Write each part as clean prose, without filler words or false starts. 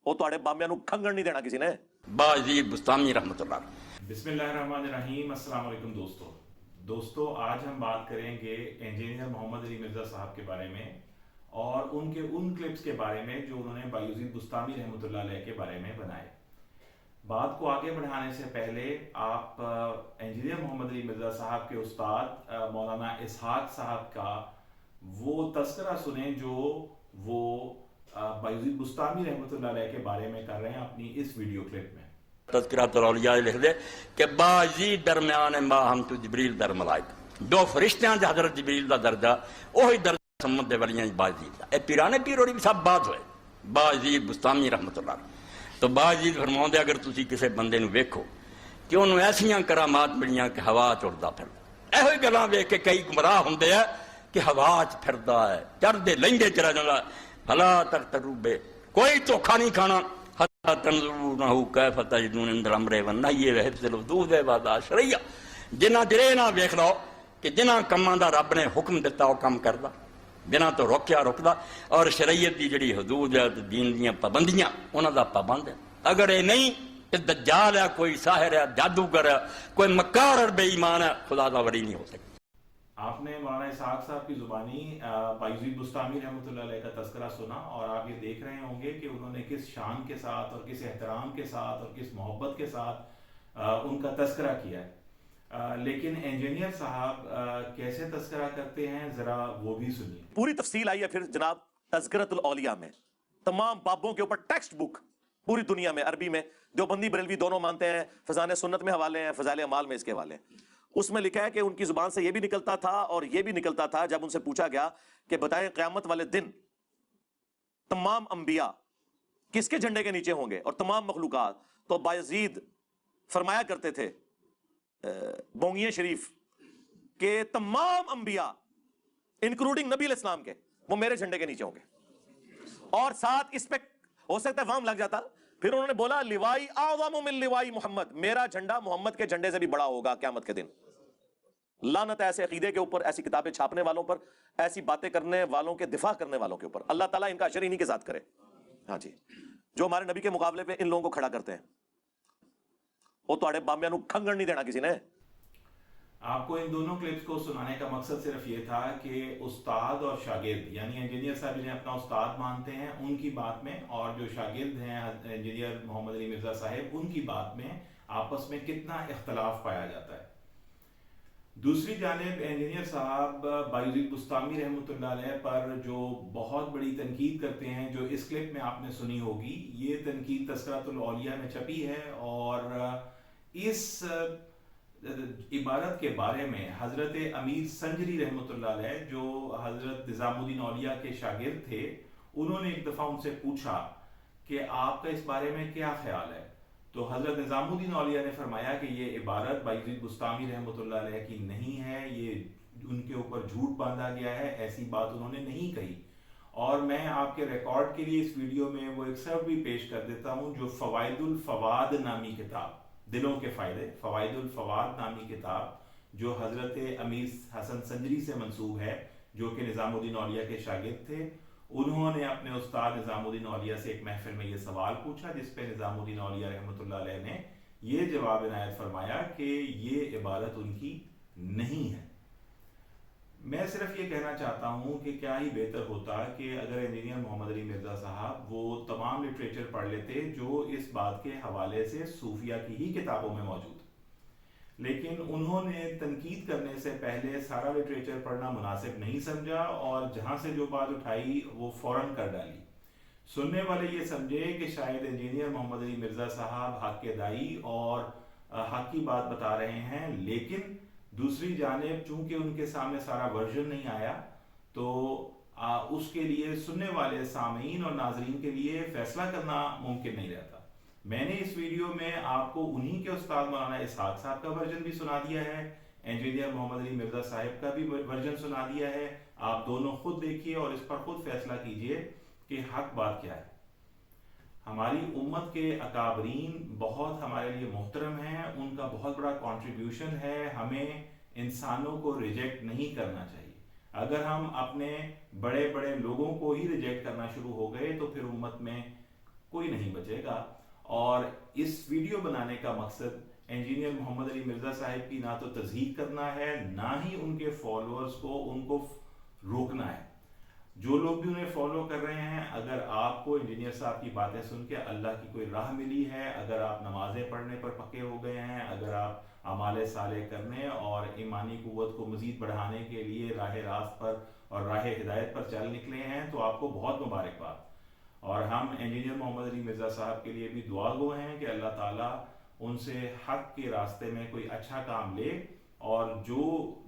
وہ तुहाडे बांबियां नूं खंगण नहीं देना किसी ने। बाजीद बुस्तामी रहमतुल्लाह। बिस्मिल्लाहिर्रहमानिर्रहीम। अस्सलाम वालेकुम दोस्तों, आज हम बात करेंगे इंजीनियर मोहम्मद अली मिर्ज़ा साहब के बारे में और उनके उन क्लिप्स के बारे में जो उन्होंने बायजीद बुस्तामी रहमतुल्लाह अलैह के बारे में बनाए। बात को आगे बढ़ाने से पहले आप इंजीनियर मोहम्मद अली मिर्ज़ा साहब के उस्ताद मौलाना इसहाक साहब का वो तस्करा सुने जो वो बायजीद बुस्तामी रहमतुल्लाह अलैह के बारे में कर रहे हैं अपनी इस वीडियो क्लिप में। तज़किरातुल औलिया लिख दे कि बाजीद दरमियान मा हम तो जिब्रील दर मलाइक, दो फरिश्तियां दा हज़रत जिब्रील दा दर्जा ओही दर्जा सम्मत दे वलियां बाजीद दा। ए पीराने पीर होरी सब बात होए बाजीद बुस्तामी रहमतुल्लाह। तो बाजीद फरमाउंदे अगर तुसी किसी बंदे नूं वेखो कि उन्होंने ऐसियां करामात मिलियां कि हवा च उड़दा फिरदा, ਇਹੋ ਹੀ ਗੱਲਾਂ ਵੇਖ ਕੇ ਕਈ ਗੁੰਮਰਾਹ ਹੁੰਦੇ ਆ ਕਿ ਹਵਾ 'ਚ ਫਿਰਦਾ ਹੈ, ਚੜ੍ਹਦੇ ਲਹਿੰਦੇ ਚਲਾ ਜਾਂਦਾ। फला तक तरूबे कोई धोखा नहीं खाना हत्ता तंजुरूनहु कैफ तजदून इंदर अमरे वन्नही वहब्सिल वदूद वादा शरिया। जिन्ना जिरे ना वेख लो कि जिन्ना कमां दा रब ने हुक्म दिता वो काम करदा, जिन्ना तो रोकिया रुकदा, और शरीयत दी जिहड़ी हदूद है दीन दीयां पाबंदियां उन्हां दा पाबंद है। अगर ये नहीं तो दज्जाल है, कोई साहिर है, जादूगर है, कोई मक्कार और बेईमान है, खुदा दा वली नहीं हो सकता। आपने मौलाना इसहाक साहब की जुबानी बायजीद बुस्तामी रहमतुल्लाह अलैह का तस्करा सुना और आप ये देख रहे होंगे कि उन्होंने किस शान के साथ और किस एहतराम के साथ और किस मोहब्बत के साथ उनका तस्करा किया है। लेकिन इंजीनियर साहब कैसे तस्करा करते हैं जरा वो भी सुनिए। पूरी तफसील आई है फिर जनाब तज़किरतुल औलिया में, तमाम बाबों के ऊपर टेक्स्ट बुक पूरी दुनिया में अरबी में देवबंदी बरेलवी दोनों मानते हैं, फजान सुन्नत में हवाले हैं, फजाइल अमाल में इसके हवाले हैं। उसमें लिखा है कि उनकी जुबान से यह भी निकलता था और यह भी निकलता था जब उनसे पूछा गया कि बताएं क़यामत वाले दिन तमाम अंबिया किसके झंडे के नीचे होंगे और तमाम मखलूकात, तो बायजीद फरमाया करते थे बोंगिया शरीफ के तमाम अंबिया इंक्लूडिंग नबी इस्लाम के वो मेरे झंडे के नीचे होंगे। और साथ इस पे हो सकता है वाम लग जाता, फिर उन्होंने बोला लिवाई आज़म मिन लिवाई मोहम्मद, मेरा झंडा मोहम्मद के झंडे से भी बड़ा होगा क़यामत के दिन। लानत ऐसे अकीदे के ऊपर, ऐसी किताबें छापने वालों पर, ऐसी बातें करने वालों के दिफा करने वालों के ऊपर। अल्लाह ताला इनका अशर इन्हीं के साथ करे। हाँ जी, जो हमारे नबी के मुकाबले पे इन लोगों को खड़ा करते हैं वो तुहाडे बांबियां नूं खंगण नहीं देना किसी ने। आपको इन दोनों क्लिप्स को सुनाने का मकसद सिर्फ ये था कि उस्ताद और शागिर्द यानी इंजीनियर साहब जिन्हें अपना उस्ताद मानते हैं उनकी बात में और जो शागिर्द हैं इंजीनियर मोहम्मद अली मिर्ज़ा साहिब उनकी बात में आपस में कितना इख्तलाफ पाया जाता है। दूसरी जानिब इंजीनियर साहब बायजीद बुस्तामी रहमतुल्लाह अलैह पर जो बहुत बड़ी तनकीद करते हैं, जो इस क्लिप में आपने सुनी होगी, ये तनकीद तज़किरातुल औलिया में छपी है और इस इबारत के बारे में हज़रत अमीर संजरी रहमतुल्लाह अलैह जो हज़रत निज़ामुद्दीन औलिया के शागिर्द थे, उन्होंने एक दफ़ा उनसे पूछा कि आपका इस बारे में क्या ख्याल है। तो हज़रत निज़ामुद्दीन औलिया ने फरमाया कि ये इबारत बायजीद बुस्तामी रहमतुल्लाह अलैह की नहीं है, ये उनके ऊपर झूठ बांधा गया है, ऐसी बात उन्होंने नहीं कही। और मैं आपके रिकॉर्ड के लिए इस वीडियो में वो एक्सर्प्ट भी पेश कर देता हूँ जो फ़वाइदुल फ़वाद नामी किताब, दिलों के फ़ायदे, फ़वाइदुल फ़वाद नामी किताब जो हज़रत अमीर हसन संजरी से मंसूब है, जो कि निज़ामुद्दीन औलिया के शागिर्द थे। उन्होंने अपने उस्ताद निज़ामुद्दीन औलिया से एक महफिल में ये सवाल पूछा जिस पे निज़ामुद्दीन औलिया रहमतुल्लाह अलैह ने ये जवाब इनायत फरमाया कि ये इबारत उनकी नहीं है। मैं सिर्फ ये कहना चाहता हूँ कि क्या ही बेहतर होता कि अगर इंजीनियर मोहम्मद अली मिर्ज़ा साहब वो तमाम लिटरेचर पढ़ लेते जो इस बात के हवाले से सूफिया की ही किताबों में मौजूद, लेकिन उन्होंने तनकीद करने से पहले सारा लिटरेचर पढ़ना मुनासिब नहीं समझा और जहाँ से जो बात उठाई वो फौरन कर डाली। सुनने वाले ये समझे कि शायद इंजीनियर मोहम्मद अली मिर्ज़ा साहब हक के दाई और हक की बात बता रहे हैं, लेकिन दूसरी जानिब चूंकि उनके सामने सारा वर्जन नहीं आया तो उसके लिए सुनने वाले सामीन और नाजरीन के लिए फैसला करना मुमकिन नहीं रहता। मैंने इस वीडियो में आपको उन्हीं के उस्ताद मौलाना इसहाक साहब का वर्जन भी सुना दिया है, इंजीनियर मोहम्मद अली मिर्ज़ा साहिब का भी वर्जन सुना दिया है। आप दोनों खुद देखिए और इस पर खुद फैसला कीजिए कि हक बात क्या है। हमारी उम्मत के अकाबरीन बहुत हमारे लिए मोहतरम हैं, उनका बहुत बड़ा कंट्रीब्यूशन है, हमें इंसानों को रिजेक्ट नहीं करना चाहिए। अगर हम अपने बड़े बड़े लोगों को ही रिजेक्ट करना शुरू हो गए तो फिर उम्मत में कोई नहीं बचेगा। और इस वीडियो बनाने का मकसद इंजीनियर मोहम्मद अली मिर्ज़ा साहब की ना तो तज़हीक करना है, ना ही उनके फॉलोअर्स को उनको रोकना है। जो लोग भी उन्हें फॉलो कर रहे हैं, अगर आपको इंजीनियर साहब की बातें सुन के अल्लाह की कोई राह मिली है, अगर आप नमाजें पढ़ने पर पक्के हो गए हैं, अगर आप अमाले साले करने और ईमानी कुव्वत को मज़ीद बढ़ाने के लिए राह रास्त पर और राह हिदायत पर चल निकले हैं, तो आपको बहुत मुबारकबाद। और हम इंजीनियर मोहम्मद अली मिर्ज़ा साहब के लिए भी दुआ गो हैं कि अल्लाह ताला उनसे हक के रास्ते में कोई अच्छा काम ले, और जो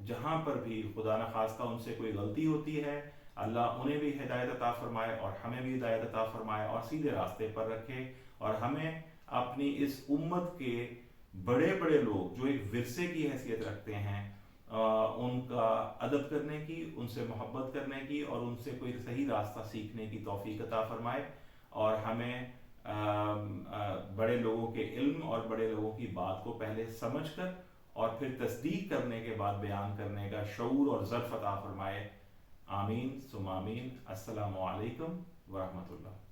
जहाँ पर भी खुदा न खास्ता उनसे कोई गलती होती है, अल्लाह उन्हें भी हिदायत अता फरमाए और हमें भी हिदायत अता फरमाए और सीधे रास्ते पर रखे। और हमें अपनी इस उम्मत के बड़े बड़े लोग जो एक विरसे की हैसियत रखते हैं, उनका अदब करने की, उनसे मोहब्बत करने की और उनसे कोई सही रास्ता सीखने की तौफीक अता फरमाए। और हमें बड़े लोगों के इल्म और बड़े लोगों की बात को पहले समझकर और फिर तस्दीक करने के बाद बयान करने का शऊर और ज़र्फ़ अता फरमाए। आमीन सुम आमीन। अस्सलामु अलैकुम व रहमतुल्लाह।